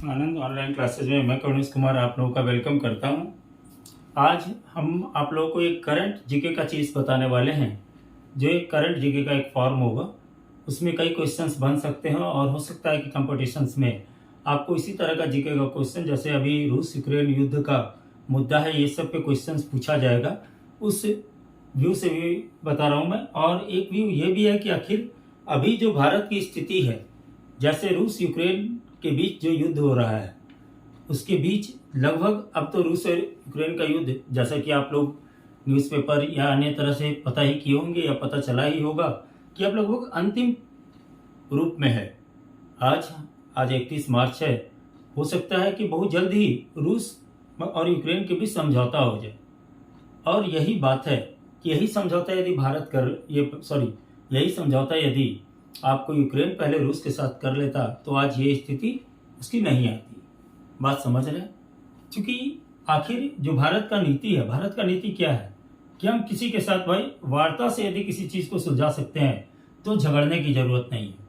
आनंद online classes में मैं करुणेश कुमार आप लोगों का वेलकम करता हूं। आज हम आप लोगों को एक करंट जीके का चीज़ बताने वाले हैं, जो एक करंट जीके का एक फॉर्म होगा। उसमें कई क्वेश्चंस बन सकते हैं और हो सकता है कि कंपटीशंस में आपको इसी तरह का जीके का क्वेश्चन, जैसे अभी रूस यूक्रेन युद्ध का मुद्दा है, ये सब पे क्वेश्चंस पूछा जाएगा। उस व्यू से भी बता रहा हूँ मैं। और एक व्यू ये भी है कि आखिर अभी जो भारत की स्थिति है, जैसे रूस यूक्रेन के बीच जो युद्ध हो रहा है, उसके बीच लगभग अब तो रूस और यूक्रेन का युद्ध, जैसा कि आप लोग न्यूज़पेपर या अन्य तरह से पता ही किए होंगे या पता चला ही होगा कि अब लगभग अंतिम रूप में है। आज आज 31 मार्च है। हो सकता है कि बहुत जल्द ही रूस और यूक्रेन के बीच समझौता हो जाए। और यही बात है कि यही समझौता यदि यही समझौता यदि आपको यूक्रेन पहले रूस के साथ कर लेता तो आज ये स्थिति उसकी नहीं आती। बात समझ रहे हैं? क्योंकि आखिर जो भारत का नीति है, भारत का नीति क्या है कि हम किसी के साथ भाई वार्ता से यदि किसी चीज को सुलझा सकते हैं तो झगड़ने की जरूरत नहीं है।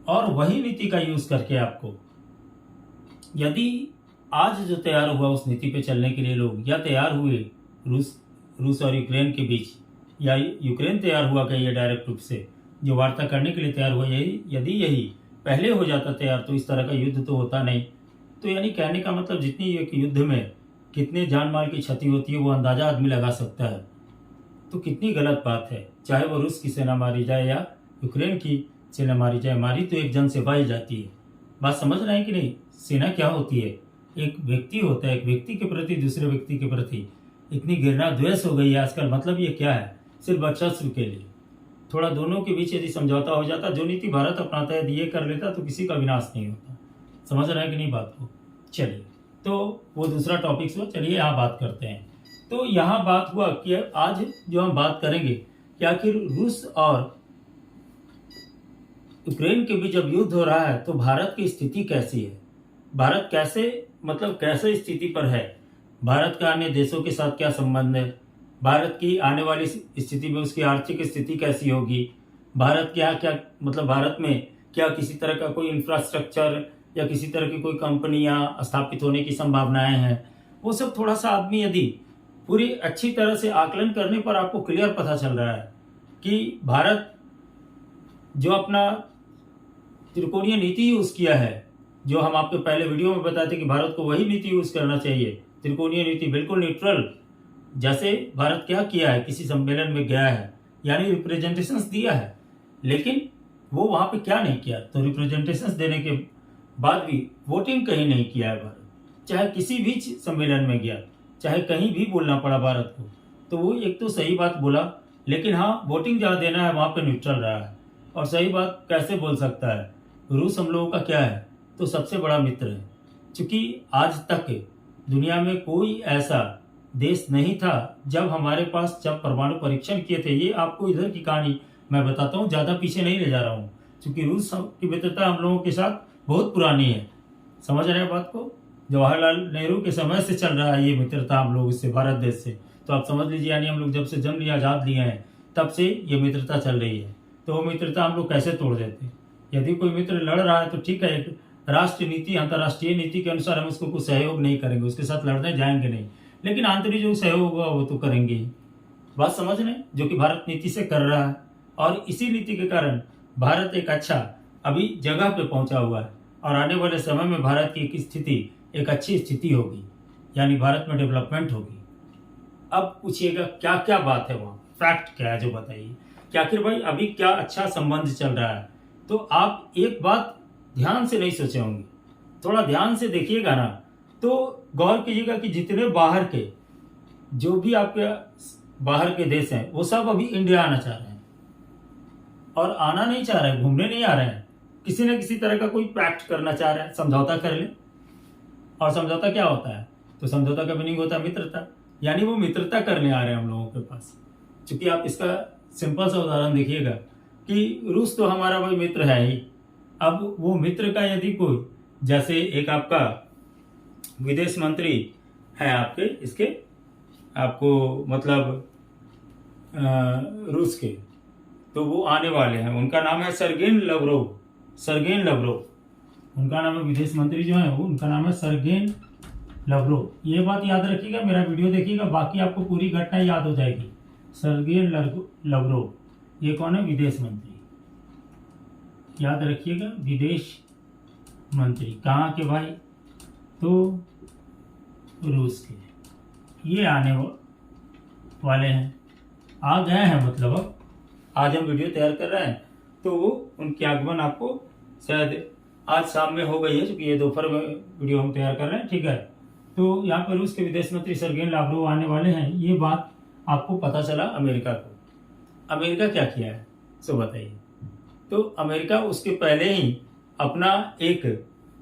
और वही नीति का यूज करके आपको, यदि आज जो तैयार हुआ उस नीति पे चलने के लिए लोग, या तैयार हुए रूस और यूक्रेन के बीच, या यूक्रेन तैयार हुआ कहीं डायरेक्ट रूप से जो वार्ता करने के लिए तैयार हुआ, यदि पहले हो जाता तैयार तो इस तरह का युद्ध तो होता नहीं। तो यानी कहने का मतलब, जितनी एक युद्ध में कितने जान माल की क्षति होती है वो अंदाजा आदमी लगा सकता है। तो कितनी गलत बात है, चाहे वो रूस की सेना मारी जाए या यूक्रेन की सेना मारी जाए, मारी तो एक जन से पाई जाती है। बात समझ रहे हैं कि नहीं? सेना क्या होती है? एक व्यक्ति होता है, एक व्यक्ति के प्रति दूसरे व्यक्ति के प्रति इतनी घृणा द्वेष हो गई है आजकल। मतलब ये क्या है? सिर्फ वर्चस्व के लिए। थोड़ा दोनों के बीच यदि समझौता हो जाता, जो नीति भारत अपनाता है यदि ये कर लेता, तो किसी का विनाश नहीं होता। समझ रहे हैं कि नहीं बात को? चलिए, तो वो दूसरा टॉपिक हुआ। चलिए यहाँ बात करते हैं। तो यहाँ बात हुआ कि आज जो हम बात करेंगे कि आखिर रूस और यूक्रेन के बीच जब युद्ध हो रहा है तो भारत की स्थिति कैसी है, भारत कैसे स्थिति पर है, भारत का अन्य देशों के साथ क्या संबंध है, भारत की आने वाली स्थिति में उसकी आर्थिक स्थिति कैसी होगी, भारत भारत में क्या किसी तरह का कोई इंफ्रास्ट्रक्चर या किसी तरह की कोई कंपनियां स्थापित होने की संभावनाएं हैं। वो सब थोड़ा सा आदमी यदि पूरी अच्छी तरह से आकलन करने पर आपको क्लियर पता चल रहा है कि भारत जो अपना त्रिकोणीय नीति यूज किया है, जो हम आपके पहले वीडियो में बताते कि भारत को वही नीति यूज करना चाहिए, त्रिकोणीय नीति, बिल्कुल न्यूट्रल। जैसे भारत क्या किया है, किसी सम्मेलन में गया है यानी रिप्रेजेंटेशंस दिया है, लेकिन वो वहां पे क्या नहीं किया, तो रिप्रेजेंटेशंस देने के बाद भी वोटिंग कहीं नहीं किया है भारत। चाहे किसी भी सम्मेलन में गया, चाहे कहीं भी बोलना पड़ा भारत को, तो वो एक तो सही बात बोला, लेकिन हाँ वोटिंग जहाँ देना है वहां पे न्यूट्रल रहा है। और सही बात कैसे बोल सकता है? रूस हम लोगों का क्या है, तो सबसे बड़ा मित्र है। क्योंकि आज तक दुनिया में कोई ऐसा देश नहीं था जब परमाणु परीक्षण किए थे। ये आपको इधर की कहानी मैं बताता हूँ, ज्यादा पीछे नहीं ले जा रहा हूँ, क्योंकि रूस की मित्रता हम लोगों के साथ बहुत पुरानी है। समझ रहे हैं बात को? जवाहरलाल नेहरू के समय से चल रहा है ये मित्रता हम लोग से, भारत देश से। तो आप समझ लीजिए, यानी हम लोग जब से जन्म लिया, आजाद लिए हैं, तब से ये मित्रता चल रही है। तो वो मित्रता हम लोग कैसे तोड़ देते? यदि कोई मित्र लड़ रहा है तो ठीक है, एक राष्ट्रीय नीति, अंतर्राष्ट्रीय नीति के अनुसार हम उसको कुछ सहयोग नहीं करेंगे, उसके साथ लड़ने जाएंगे नहीं, लेकिन आंतरिक जो सहयोग होगा वो तो करेंगे ही। बात समझ रहे हैं? जो कि भारत नीति से कर रहा है। और इसी नीति के कारण भारत एक अच्छा अभी जगह पे पहुंचा हुआ है, और आने वाले समय में भारत की एक स्थिति, एक अच्छी स्थिति होगी, यानी भारत में डेवलपमेंट होगी। अब पूछिएगा क्या क्या बात है, वहां फैक्ट क्या है जो बताइए कि आखिर भाई अभी क्या अच्छा संबंध चल रहा है। तो आप एक बात ध्यान से नहीं सोचे होंगे, थोड़ा ध्यान से देखिएगा ना, तो गौर कीजिएगा कि जितने बाहर के, जो भी आपके बाहर के देश हैं, वो सब अभी इंडिया आना चाह रहे हैं, और आना नहीं चाह रहे हैं, घूमने नहीं आ रहे हैं, किसी न किसी तरह का कोई पैक्ट करना चाह रहे हैं, समझौता कर ले। और समझौता क्या होता है? तो समझौता का मीनिंग होता है मित्रता, यानी वो मित्रता करने आ रहे हैं हम लोगों के पास। क्योंकि आप इसका सिंपल सा उदाहरण देखिएगा कि रूस तो हमारा भाई मित्र है ही। अब वो मित्र का यदि कोई, जैसे एक आपका विदेश मंत्री है आपके, इसके आपको रूस के, तो वो आने वाले हैं, उनका नाम है सर्गेई लवरोव। उनका नाम है विदेश मंत्री जो है वो, उनका नाम है सर्गेन लवरोव। ये बात याद रखिएगा, मेरा वीडियो देखिएगा, बाकी आपको पूरी घटना याद हो जाएगी। सर्गेन लवरोव ये कौन है? विदेश मंत्री। याद रखिएगा, विदेश मंत्री कहाँ के भाई? तो रूस के। ये आने वाले हैं, आ गए हैं, मतलब अब आज हम वीडियो तैयार कर रहे हैं तो वो उनकी आगमन आपको शायद आज शाम में हो गई है, क्योंकि ये दोपहर में वीडियो हम तैयार कर रहे हैं, ठीक है। तो यहाँ पर रूस के विदेश मंत्री सर्गेन लावरोव आने वाले हैं, ये बात आपको पता चला अमेरिका को। अमेरिका क्या किया है सो बताइए। तो अमेरिका उसके पहले ही अपना एक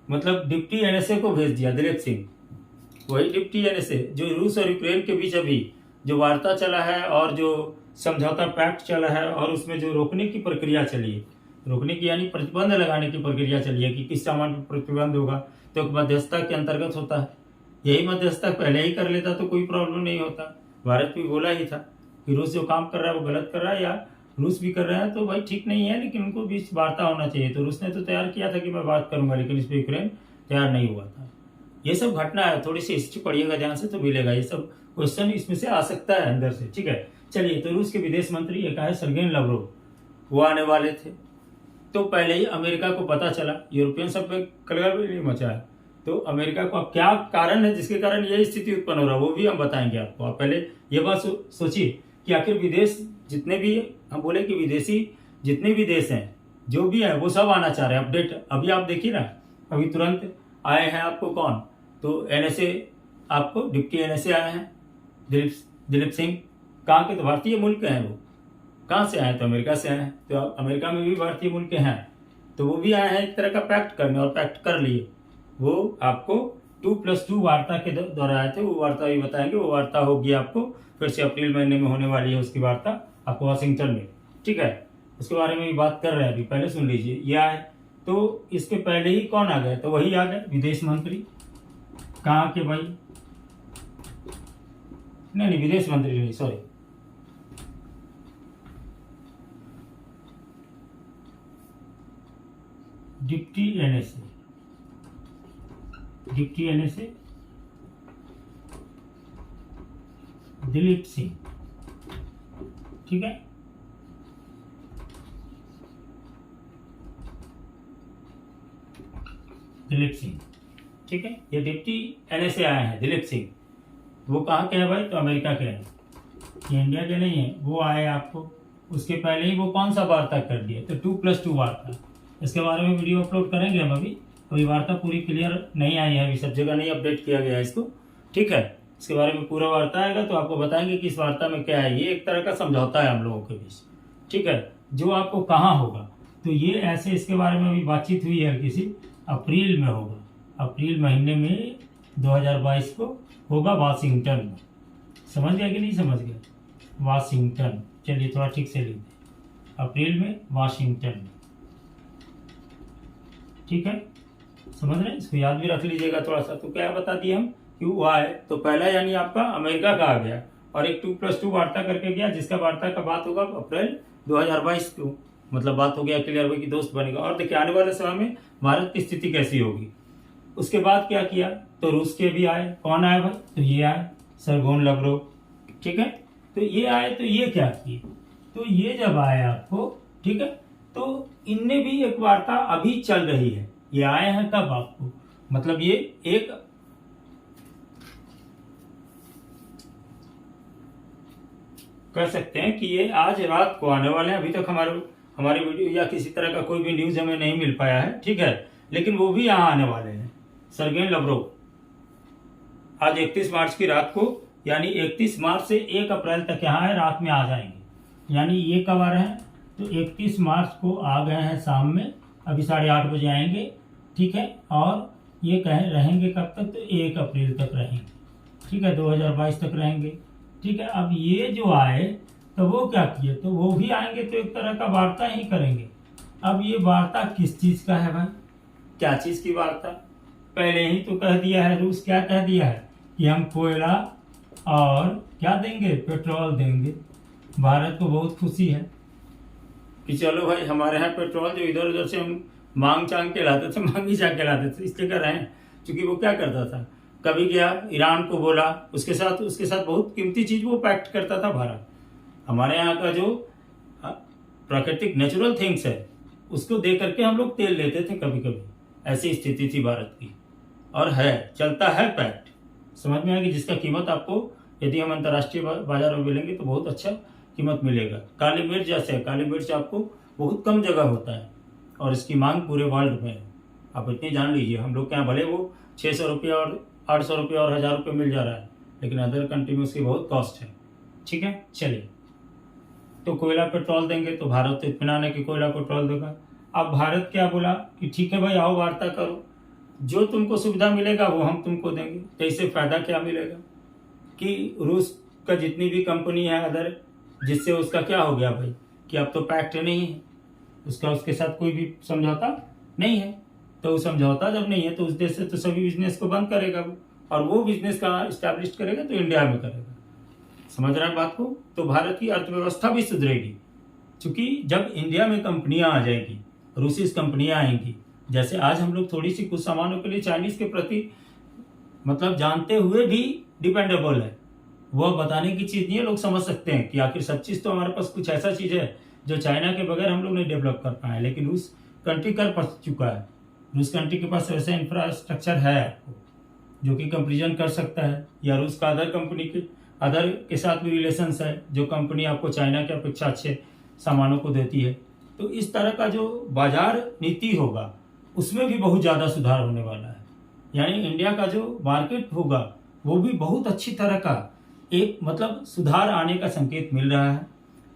मतलब डिप्टी एनएसए को भेज दिया, दिलीप सिंह, वही डिप्टी एनएसए जो रूस और यूक्रेन के बीच अभी जो वार्ता चला है और जो समझौता पैक्ट चला है और उसमें जो रोकने की प्रक्रिया चली है, रोकने की यानी प्रतिबंध लगाने की प्रक्रिया चली है कि किस सामान पर प्रतिबंध होगा, तो मध्यस्थता के अंतर्गत होता है। यही मध्यस्थता पहले ही कर लेता तो कोई प्रॉब्लम नहीं होता। भारत भी बोला ही था कि रूस जो काम कर रहा है वो गलत कर रहा है, या रूस भी कर रहा है तो भाई ठीक नहीं है, लेकिन उनको बीच वार्ता होना चाहिए। तो रूस ने तो तैयार किया था कि मैं बात करूंगा, लेकिन इस पर यूक्रेन तैयार नहीं हुआ था। ये सब घटना है, थोड़ी सी हिस्ट्री पढ़िएगा ध्यान से तो मिलेगा, ये सब क्वेश्चन इसमें से आ सकता है अंदर से, ठीक है। चलिए, तो रूस के विदेश मंत्री एक है सर्गेन लावरोव, वो आने वाले थे। तो पहले ही अमेरिका को पता चला, यूरोपियन सब पे कलगल मचा है। तो अमेरिका को अब क्या कारण है जिसके कारण यह स्थिति उत्पन्न हो रहा है वो भी हम बताएंगे आपको। आप पहले ये बात सोचिए कि आखिर विदेश जितने भी, हम बोले कि विदेशी जितने भी देश हैं जो भी है वो सब आना चाह रहे हैं। अपडेट अभी आप देखिए ना, अभी तुरंत आए हैं आपको कौन, तो एनएसए, आपको डिप्टी एनएसए आए हैं दिलीप सिंह। कहाँ के? तो भारतीय मुल्क के हैं वो। कहाँ से आए? तो अमेरिका से आए हैं। तो अमेरिका में भी भारतीय मुल्क के हैं, तो वो भी आए हैं एक तरह का पैक्ट करने, और पैक्ट कर लिए। वो आपको 2+2 वार्ता के द्वारा आए थे, वो वार्ता भी बताएंगे। वो वार्ता होगी आपको फिर से अप्रैल महीने में होने वाली है, उसकी वार्ता आपको वाशिंगटन में, ठीक है। उसके बारे में भी बात कर रहे हैं अभी, पहले सुन लीजिए। ये आए, तो इसके पहले ही कौन आ गए? तो वही आ गए विदेश मंत्री। कहाँ के भाई? नहीं, विदेश मंत्री नहीं, sorry, deputy NSA Dilip Singh, ठीक है। दिलीप सिंह, ठीक है। ये डिप्टी एनएसए आए हैं दिलीप सिंह। वो कहाँ के हैं भाई? तो अमेरिका के हैं, ये इंडिया के नहीं है। वो आए आपको, उसके पहले ही वो कौन सा वार्ता कर दिया? तो 2+2 वार्ता। इसके बारे में वीडियो अपलोड करेंगे हम अभी। अभी वार्ता पूरी क्लियर नहीं आई है, अभी सब जगह नहीं अपडेट किया गया है इसको, ठीक है। इसके बारे में पूरा वार्ता आएगा तो आपको बताएंगे कि इस वार्ता में क्या है। ये एक तरह का समझौता है हम लोगों के बीच, ठीक है, जो आपको कहाँ होगा। तो ये ऐसे इसके बारे में अभी बातचीत हुई है किसी, अप्रैल में होगा, अप्रैल महीने में 2022 को होगा वाशिंगटन में। समझ गया कि नहीं समझ गया? वाशिंगटन, चलिए थोड़ा ठीक से लिख दें, अप्रैल में वाशिंगटन में, ठीक है। समझ रहे हैं? इसको याद भी रख लीजिएगा थोड़ा सा। तो क्या बता दिए हम कि वो आए, तो पहला यानी आपका अमेरिका का आ गया और एक 2+2 वार्ता करके गया, जिसका वार्ता का बात होगा अप्रैल 2022 को, मतलब बात हो गया क्लियर हुई कि दोस्त बनेगा। और देखिए आने वाले समय में भारत की स्थिति कैसी होगी। उसके बाद क्या किया? तो रूस के भी आए। कौन आए भाई? तो ये आए सर्गेन लावरोव, ठीक है। तो ये आए, तो ये क्या किए? तो ये जब आए आपको, ठीक है, तो इनने भी एक वार्ता अभी चल रही है। ये आए हैं कब आपको, मतलब ये एक कह सकते हैं कि ये आज रात को आने वाले हैं। अभी तक हमारे वीडियो या किसी तरह का कोई भी न्यूज हमें नहीं मिल पाया है, ठीक है, लेकिन वो भी यहाँ आने वाले हैं सर्गेन लावरोव। आज 31 मार्च की रात को, यानी 31 मार्च से 1 अप्रैल तक यहाँ है, रात में आ जाएंगे। यानी ये कब आ रहे हैं? तो 31 मार्च को आ गए हैं शाम में, अभी 8:30 बजे आएंगे, ठीक है। और ये रहेंगे कब तक? तो 1 अप्रैल तक रहेंगे, ठीक है, 2022 तक रहेंगे, ठीक है। अब ये जो आए तो वो क्या किए? तो वो भी आएंगे तो एक तरह का वार्ता ही करेंगे। अब ये वार्ता किस चीज का है भाई? क्या चीज की वार्ता? पहले ही तो कह दिया है रूस, क्या कह दिया है कि हम कोयला और क्या देंगे? पेट्रोल देंगे। भारत को बहुत खुशी है कि चलो भाई हमारे यहाँ पेट्रोल जो इधर उधर से हम मांग चांग के लाते थे, मांगी चांग के लाते थे, इसलिए कर रहे हैं क्योंकि वो क्या करता था, कभी गया ईरान को बोला, उसके साथ बहुत कीमती चीज वो पैक्ट करता था भारत। हमारे यहाँ का जो प्राकृतिक नेचुरल थिंग्स है उसको दे करके हम लोग तेल लेते थे कभी कभी, ऐसी स्थिति थी भारत की। और है, चलता है पैक्ट, समझ में आएगी, जिसका कीमत आपको यदि हम अंतर्राष्ट्रीय बाजार में मिलेंगे तो बहुत अच्छा कीमत मिलेगा। काली मिर्च जैसे, काली मिर्च आपको बहुत कम जगह होता है और इसकी मांग पूरे वर्ल्ड में है। आप इतनी जान लीजिए, हम लोग के यहाँ भले वो 600 रुपया और 800 रुपया और 1000 रुपये मिल जा रहा है, लेकिन अदर कंट्री में उसकी बहुत कॉस्ट है। ठीक है, चलिए, तो कोयला पेट्रोल देंगे तो भारत तो इत्मीनान है कि कोयला पेट्रोल देगा। अब भारत क्या बोला कि ठीक है भाई, आओ वार्ता करो, जो तुमको सुविधा मिलेगा वो हम तुमको देंगे। तो इससे फायदा क्या मिलेगा कि रूस का जितनी भी कंपनी है अदर, जिससे उसका क्या हो गया भाई कि अब तो पैक्ट नहीं है उसका, उसके साथ कोई भी समझौता नहीं है। तो समझौता जब नहीं है तो उस देश से तो सभी बिजनेस को बंद करेगा वो, और वो बिजनेस का इस्टेब्लिश करेगा तो इंडिया में करेगा। समझ रहे हैं बात को? तो भारत की अर्थव्यवस्था भी सुधरेगी, क्योंकि जब इंडिया में कंपनियां आ जाएगी, रूसी कंपनियां आएंगी, जैसे आज हम लोग थोड़ी सी कुछ सामानों के लिए चाइनीज के प्रति मतलब जानते हुए भी डिपेंडेबल है, वह बताने की चीज नहीं है, लोग समझ सकते हैं कि आखिर सब चीज तो हमारे पास कुछ ऐसा चीज है जो चाइना के बगैर हम लोग नहीं डेवलप कर पाए, लेकिन रूस कंट्री कर पा चुका है। रूस कंट्री के पास वैसा इंफ्रास्ट्रक्चर है आपको जो कि कंपेरिजन कर सकता है, या रूस का अदर के साथ भी रिलेशंस है, जो कंपनी आपको चाइना के अपेक्षा अच्छे सामानों को देती है। तो इस तरह का जो बाजार नीति होगा उसमें भी बहुत ज़्यादा सुधार होने वाला है, यानी इंडिया का जो मार्केट होगा वो भी बहुत अच्छी तरह का एक मतलब सुधार आने का संकेत मिल रहा है।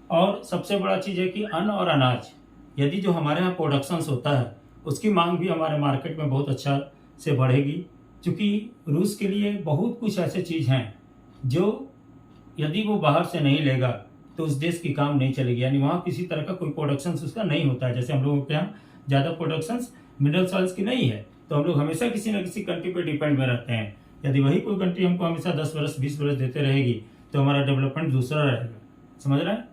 और सबसे बड़ा चीज़ है कि अन्न और अनाज, यदि जो हमारे यहाँ प्रोडक्शंस होता है उसकी मांग भी हमारे मार्केट में बहुत अच्छा से बढ़ेगी, क्योंकि रूस के लिए बहुत कुछ ऐसे चीज़ हैं जो यदि वो बाहर से नहीं लेगा तो उस देश की काम नहीं चलेगी, यानी वहाँ किसी तरह का कोई प्रोडक्शंस उसका नहीं होता है। जैसे हम लोगों के यहाँ ज़्यादा प्रोडक्शंस मिनरल सॉइल्स की नहीं है, तो हम लोग हमेशा किसी न किसी कंट्री पर डिपेंड में रहते हैं। यदि वही कोई कंट्री हमको हमेशा 10 वर्ष 20 वर्ष देते रहेगी तो हमारा डेवलपमेंट दूसरा रहेगा। समझ रहे हैं?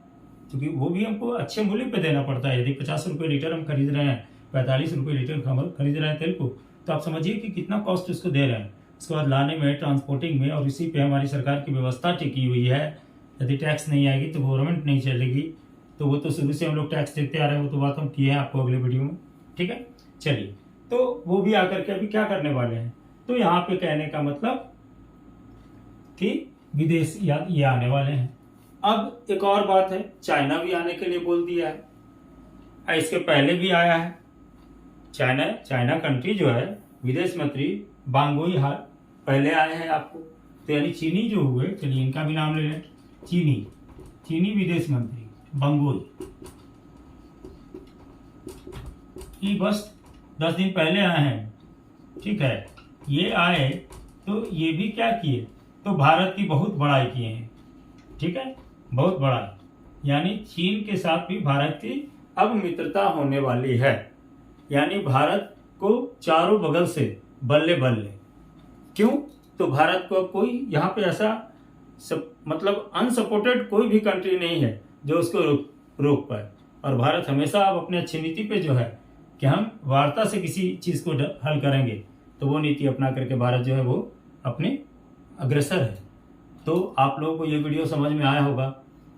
क्योंकि वो भी हमको अच्छे मूल्य पे देना पड़ता है। यदि 50 रुपये लीटर हम खरीद रहे हैं, 45 रुपये लीटर खरीद रहे हैं तेल को, तो आप समझिए कि कितना कॉस्ट उसको दे रहे हैं। उसके बाद लाने में, ट्रांसपोर्टिंग में, और इसी पे हमारी सरकार की व्यवस्था टिकी हुई है। यदि टैक्स नहीं आएगी तो गवर्नमेंट नहीं चलेगी। तो वो तो शुरू से हम लोग टैक्स देते आ रहे हैं, वो तो बात हम किए हैं आपको अगले वीडियो में। ठीक है, चलिए, तो वो भी आकर के अभी क्या करने वाले हैं, तो यहाँ पे कहने का मतलब कि विदेश या ये आने वाले हैं। अब एक और बात है, चाइना भी आने के लिए बोल दिया है, इसके पहले भी आया है। चाइना कंट्री जो है, विदेश मंत्री बांगोई पहले आए हैं आपको, तो यानी चीनी जो हुए, चलिए इनका भी नाम ले लें, चीनी विदेश मंत्री बांगोई, ये बस 10 दिन पहले आए हैं। ठीक है, ये आए तो ये भी क्या किए, तो भारत की बहुत बड़ाई किए हैं। ठीक है, बहुत बड़ा, यानी चीन के साथ भी भारत की अब मित्रता होने वाली है, यानी भारत को चारों बगल से बल्ले बल्ले। क्यों? तो भारत को कोई यहाँ पे ऐसा मतलब अनसपोर्टेड कोई भी कंट्री नहीं है जो उसको रोक पाए। और भारत हमेशा अब अपने अच्छी नीति पे जो है कि हम वार्ता से किसी चीज़ को हल करेंगे, तो वो नीति अपना करके भारत जो है वो अपने अग्रसर है। तो आप लोगों को ये वीडियो समझ में आया होगा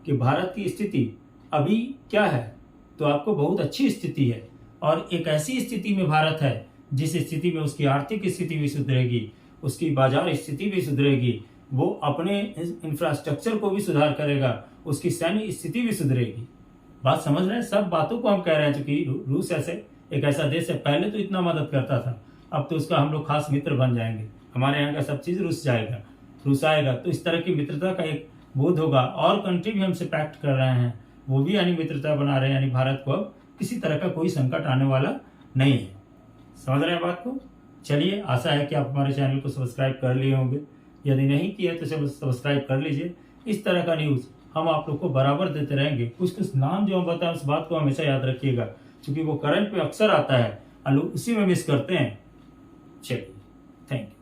कि भारत की स्थिति अभी क्या है, तो आपको बहुत अच्छी स्थिति है। और एक ऐसी स्थिति में भारत है जिस स्थिति में उसकी आर्थिक स्थिति भी सुधरेगी, उसकी बाजार स्थिति भी सुधरेगी, वो अपने इंफ्रास्ट्रक्चर को भी सुधार करेगा, उसकी सैन्य स्थिति भी सुधरेगी। बात समझ रहे हैं? सब बातों को हम कह रहे हैं, क्योंकि रूस एक ऐसा देश है, पहले तो इतना मदद करता था, अब तो उसका हम लोग खास मित्र बन जाएंगे। हमारे यहाँ का सब चीज़ रूस आएगा, तो इस तरह की मित्रता का एक बोध होगा। और कंट्री भी हमसे पैक्ट कर रहे हैं, वो भी यानी मित्रता बना रहे हैं, यानी भारत को अब किसी तरह का कोई संकट आने वाला नहीं है। समझ रहे हैं बात को? चलिए, आशा है कि आप हमारे चैनल को सब्सक्राइब कर लिए होंगे, यदि नहीं किया तो सब्सक्राइब कर लीजिए। इस तरह का न्यूज़ हम आप लोग को बराबर देते रहेंगे। कुछ नाम जो हम बताएं उस बात को हमेशा याद रखिएगा, क्योंकि वो करंट पे अक्सर आता है और लोग उसी में मिस करते हैं। चलिए, थैंक यू।